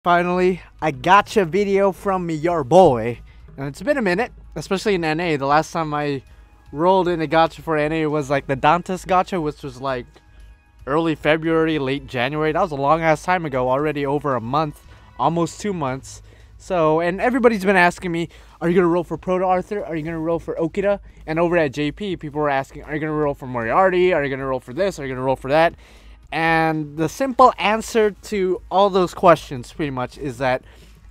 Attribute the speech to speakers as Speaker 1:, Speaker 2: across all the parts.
Speaker 1: Finally, a gacha video from me, your boy. And it's been a minute, especially in NA. The last time I rolled in a gacha for NA was like the Dantes gacha, which was like early February, late January. That was a long ass time ago, already over a month, almost 2 months. So, and everybody's been asking me, are you going to roll for Proto Arthur? Are you going to roll for Okita? And over at JP, people were asking, are you going to roll for Moriarty? Are you going to roll for this? Are you going to roll for that? And the simple answer to all those questions pretty much is that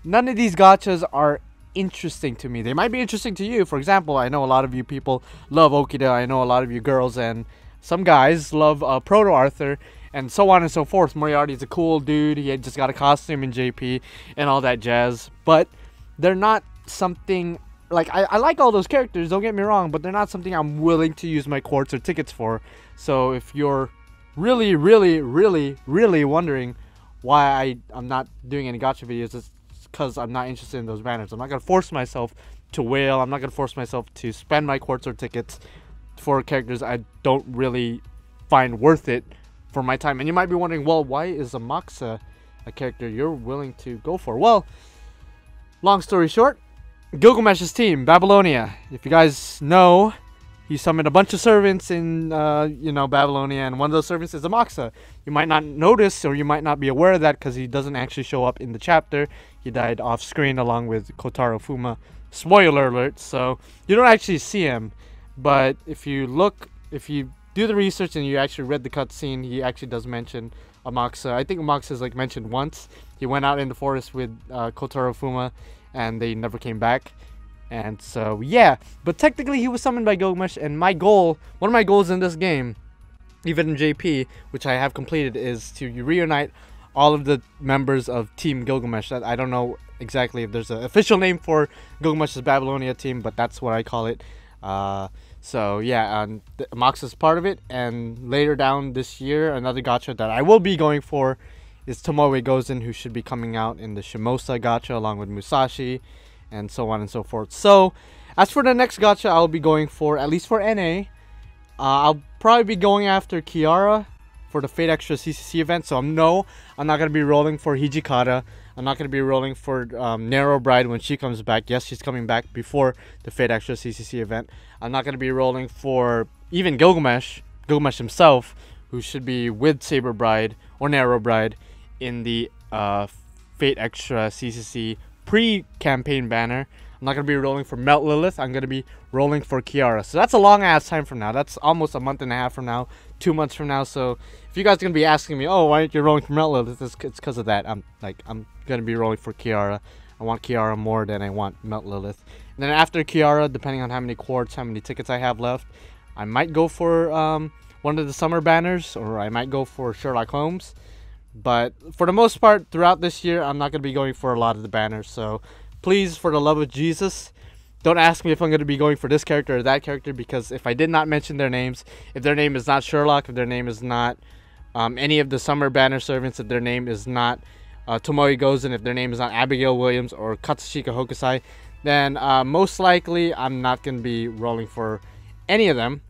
Speaker 1: none of these gachas are interesting to me. They might be interesting to you. For example, I know a lot of you people love Okita. I know a lot of you girls and some guys love Proto Arthur and so on and so forth. Moriarty's a cool dude. He had just got a costume in JP and all that jazz. But they're not something... Like, I like all those characters, don't get me wrong, but they're not something I'm willing to use my quartz or tickets for. So if you're really wondering why I'm not doing any gacha videos, it's because I'm not interested in those banners. I'm not going to force myself to whale. I'm not going to force myself to spend my quartz or tickets for characters I don't really find worth it for my time. And you might be wondering, well, why is Amakusa a character you're willing to go for? Well, long story short, Gilgamesh's team, Babylonia. If you guys know, he summoned a bunch of servants in, Babylonia, and one of those servants is Amakusa. You might not notice, or you might not be aware of that, because he doesn't actually show up in the chapter. He died off-screen along with Kotaro Fuma. Spoiler alert, so you don't actually see him. But if you do the research and you actually read the cutscene, he actually does mention Amakusa. I think Amakusa is mentioned once. He went out in the forest with Kotaro Fuma, and they never came back. And so, yeah. But technically, he was summoned by Gilgamesh, and one of my goals in this game, even in JP, which I have completed, is to reunite all of the members of Team Gilgamesh. I don't know exactly if there's an official name for Gilgamesh's Babylonia team, but that's what I call it. So, yeah, Amakusa is part of it, and later down this year, another gacha that I will be going for is Tomoe Gozen, who should be coming out in the Shimosa gacha along with Musashi, and so on and so forth. So, as for the next gacha I'll be going for, at least for NA, I'll probably be going after Kiara for the Fate Extra CCC event. So, I'm not going to be rolling for Hijikata. I'm not going to be rolling for Narrow Bride when she comes back. Yes, she's coming back before the Fate Extra CCC event. I'm not going to be rolling for even Gilgamesh himself, who should be with Saber Bride or Narrow Bride in the Fate Extra CCC pre-campaign banner. I'm not going to be rolling for Melt Lilith. I'm going to be rolling for Kiara. So that's a long ass time from now. That's almost a month and a half from now, 2 months from now. So if you guys are going to be asking me, oh, why aren't you rolling for Melt Lilith? It's because of that. I'm going to be rolling for Kiara. I want Kiara more than I want Melt Lilith. And then after Kiara, depending on how many quartz, how many tickets I have left, I might go for one of the summer banners, or I might go for Sherlock Holmes. But for the most part, throughout this year, I'm not going to be going for a lot of the banners. So please, for the love of Jesus, don't ask me if I'm going to be going for this character or that character, because if I did not mention their names, if their name is not Sherlock, if their name is not any of the summer banner servants, if their name is not Tomoe Gozen, if their name is not Abigail Williams or Katsushika Hokusai, then most likely I'm not going to be rolling for any of them.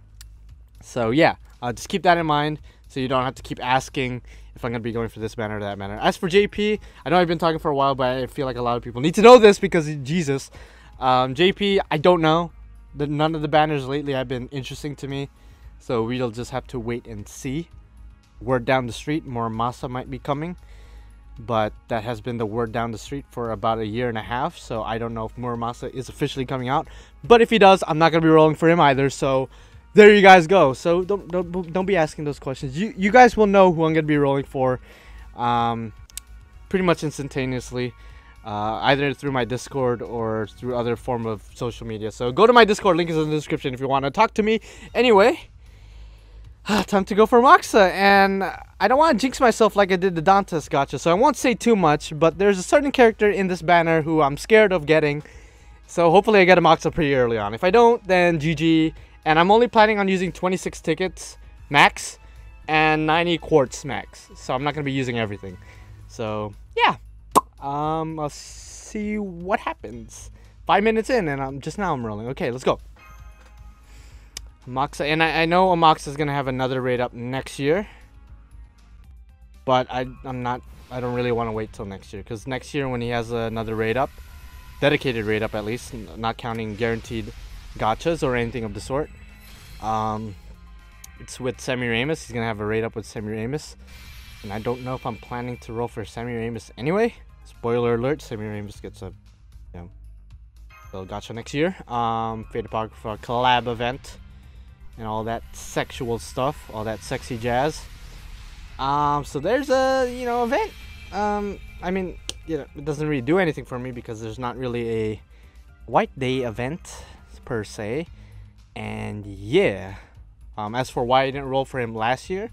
Speaker 1: So yeah, just keep that in mind, so you don't have to keep asking if I'm going to be going for this banner or that banner. As for JP, I know I've been talking for a while, but I feel like a lot of people need to know this because, Jesus. JP, I don't know. None of the banners lately have been interesting to me. So we'll just have to wait and see. Word down the street, more Masa might be coming. But that has been the word down the street for about a year and a half. So I don't know if Muramasa is officially coming out. But if he does, I'm not going to be rolling for him either. So there you guys go. So don't be asking those questions. You guys will know who I'm going to be rolling for pretty much instantaneously. Either through my Discord or through other form of social media. So go to my Discord, link is in the description if you want to talk to me. Anyway, time to go for Amakusa. And I don't want to jinx myself like I did the Dantes gacha, so I won't say too much. But there's a certain character in this banner who I'm scared of getting. So hopefully I get Amakusa pretty early on. If I don't, then GG. And I'm only planning on using 26 tickets max and 90 quartz max. So I'm not going to be using everything. So yeah. I'll see what happens. 5 minutes in and I'm rolling. Okay, let's go. Amakusa, and I know Amakusa is gonna have another raid up next year, but I'm not I don't really want to wait till next year, because next year when he has another raid up, dedicated raid up at least, not counting guaranteed gachas or anything of the sort, it's with Semiramis. He's gonna have a raid up with Semiramis, and I don't know if I'm planning to roll for Semiramis anyway. Spoiler alert: Semiramis gets a little gacha next year. Fate Apocrypha collab event and all that sexual stuff, all that sexy jazz. So there's a event. I mean, it doesn't really do anything for me because there's not really a White Day event per se. And yeah, as for why I didn't roll for him last year,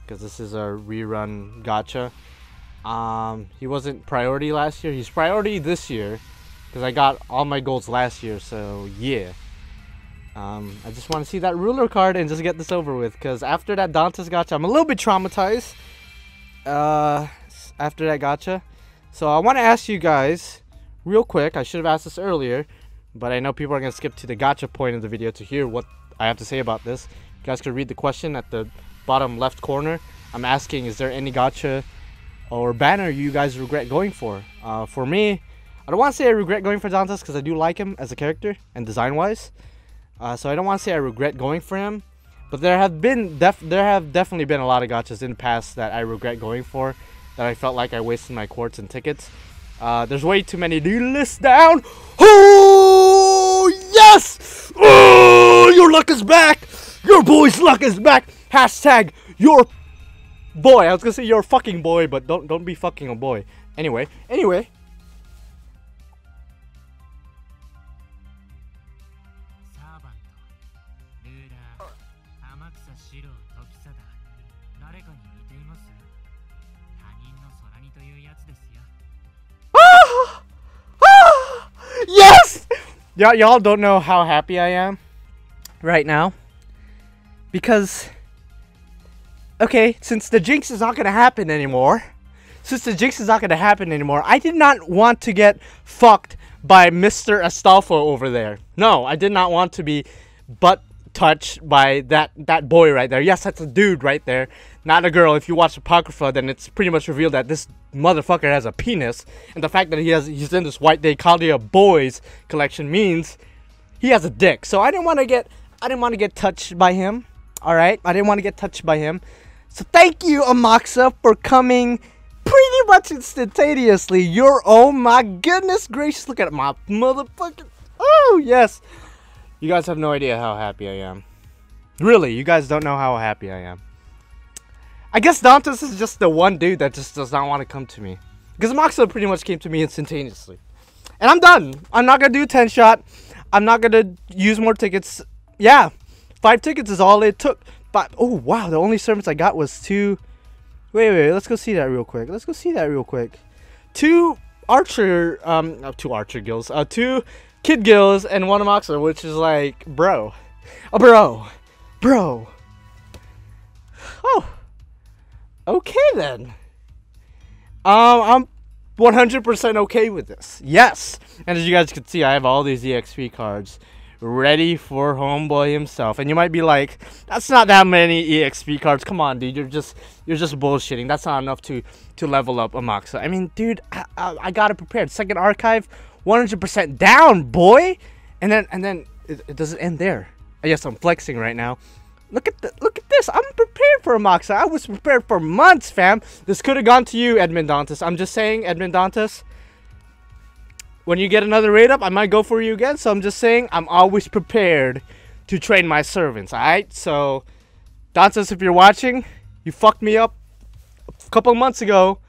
Speaker 1: because this is a rerun gacha. He wasn't priority last year. He's priority this year because I got all my goals last year. So yeah, I just want to see that ruler card and just get this over with, because after that Dantes gacha, I'm a little bit traumatized after that gacha. So I want to ask you guys real quick. I should have asked this earlier, but I know people are going to skip to the gacha point of the video to hear what I have to say about this. You guys could read the question at the bottom left corner. I'm asking, is there any gacha or banner you guys regret going for? For me, I don't want to say I regret going for Dantes because I do like him as a character and design wise. So I don't want to say I regret going for him, but there have definitely been a lot of gachas in the past that I regret going for, that I felt like I wasted my quartz and tickets. There's way too many. Do you list down? Oh yes! Oh, your luck is back. Your boy's luck is back. Hashtag your boy. I was gonna say your fucking boy, but don't be fucking a boy. Anyway. Yes! Y'all don't know how happy I am right now, because okay, since the jinx is not gonna happen anymore, I did not want to get fucked by Mr. Astolfo over there. No, I did not want to be butt touched by that boy right there. Yes, that's a dude right there, not a girl. If you watch Apocrypha, then it's pretty much revealed that this motherfucker has a penis, and the fact that he's in this White Day CHALDEA Boys collection means he has a dick. So I didn't want to get touched by him. All right, I didn't want to get touched by him. So thank you, Amakusa, for coming pretty much instantaneously. Oh my goodness gracious, look at my motherfucking, oh yes. You guys have no idea how happy I am. Really, you guys don't know how happy I am. I guess Dantes is just the one dude that just does not want to come to me, because Amakusa pretty much came to me instantaneously. And I'm done. I'm not going to do 10 shot. I'm not going to use more tickets. Yeah, 5 tickets is all it took. But, oh wow, the only service I got was 2. Wait, let's go see that real quick. 2 archer, 2 archer gills. 2 kid gills and 1 Amakusa, which is like, bro. Oh, bro. Oh. Okay then. I'm 100% okay with this. Yes. And as you guys can see, I have all these EXP cards ready for homeboy himself. And you might be like, that's not that many EXP cards. Come on, dude. You're just bullshitting. That's not enough to level up Amakusa. I mean, dude, I got it prepared. Second archive, 100% down, boy. And then it doesn't end there. Yes, I'm flexing right now. Look at this. I'm prepared for Amakusa. I was prepared for months, fam. This could have gone to you, Edmond Dantes. I'm just saying, Edmond Dantes, when you get another raid up, I might go for you again. So I'm just saying, I'm always prepared to train my servants. Alright? So, Dantes, if you're watching, you fucked me up a couple months ago.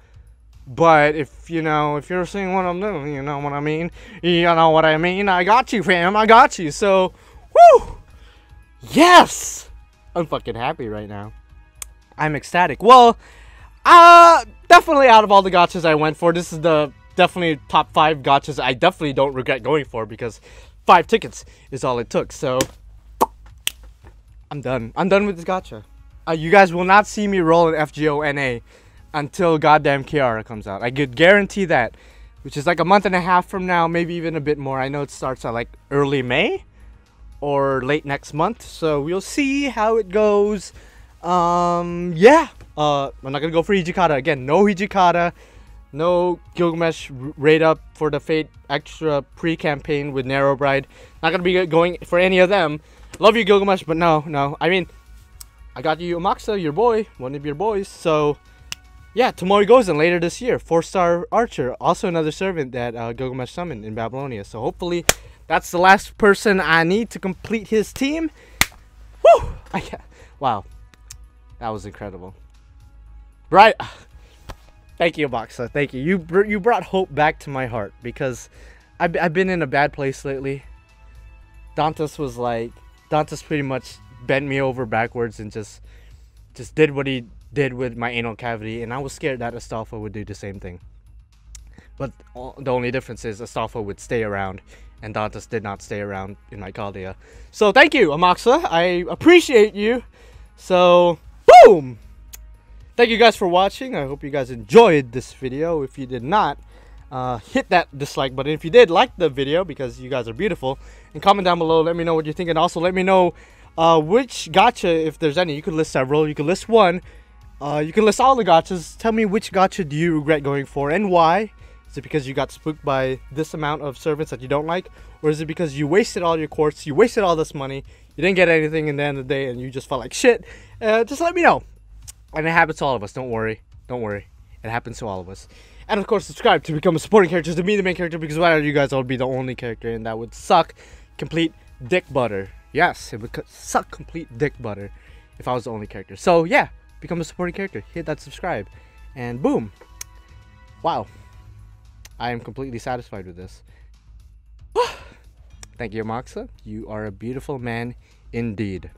Speaker 1: But if you're seeing what I'm doing, you know what I mean. You know what I mean. I got you, fam. I got you. So, whoo! Yes! I'm fucking happy right now. I'm ecstatic. Well, definitely out of all the gachas I went for, this is the definitely top 5 gachas I definitely don't regret going for, because 5 tickets is all it took. So I'm done. I'm done with this gacha. You guys will not see me roll an FGONA until goddamn Kiara comes out. I could guarantee that, which is like a month and a half from now, maybe even a bit more. I know it starts at like early May or late next month, so we'll see how it goes. Yeah. I'm not gonna go for Hijikata again. No Hijikata. No Gilgamesh raid up for the Fate Extra pre-campaign with Narrow Bride. Not gonna be going for any of them. Love you, Gilgamesh, but no. I mean, I got you Amakusa, your boy, one of your boys. So, yeah, Tomori Gozen later this year. 4-star Archer, also another servant that Gilgamesh summoned in Babylonia. So hopefully, that's the last person I need to complete his team. Woo! Wow, that was incredible. Right. Thank you, Amakusa. Thank you. You brought hope back to my heart because I've been in a bad place lately. Dantes pretty much bent me over backwards and just did what he did with my anal cavity, and I was scared that Astolfo would do the same thing. But the only difference is Astolfo would stay around, and Dantes did not stay around in my CHALDEA. So thank you, Amakusa. I appreciate you. So boom. Thank you guys for watching. I hope you guys enjoyed this video. If you did not, hit that dislike button. If you did, like the video because you guys are beautiful. And comment down below. Let me know what you think. And also let me know which gacha, if there's any. You could list several. You could list one. You can list all the gachas. Tell me which gacha do you regret going for and why. Is it because you got spooked by this amount of servants that you don't like? Or is it because you wasted all your quartz, you wasted all this money, you didn't get anything in the end of the day, and you just felt like shit? Just let me know. And it happens to all of us. Don't worry. Don't worry. It happens to all of us. And of course, subscribe to become a supporting character, to be the main character, because without you guys, I would be the only character, and that would suck complete dick butter. Yes, it would suck complete dick butter if I was the only character. So yeah, become a supporting character. Hit that subscribe. And boom. Wow. I am completely satisfied with this. Thank you, Amakusa. You are a beautiful man indeed.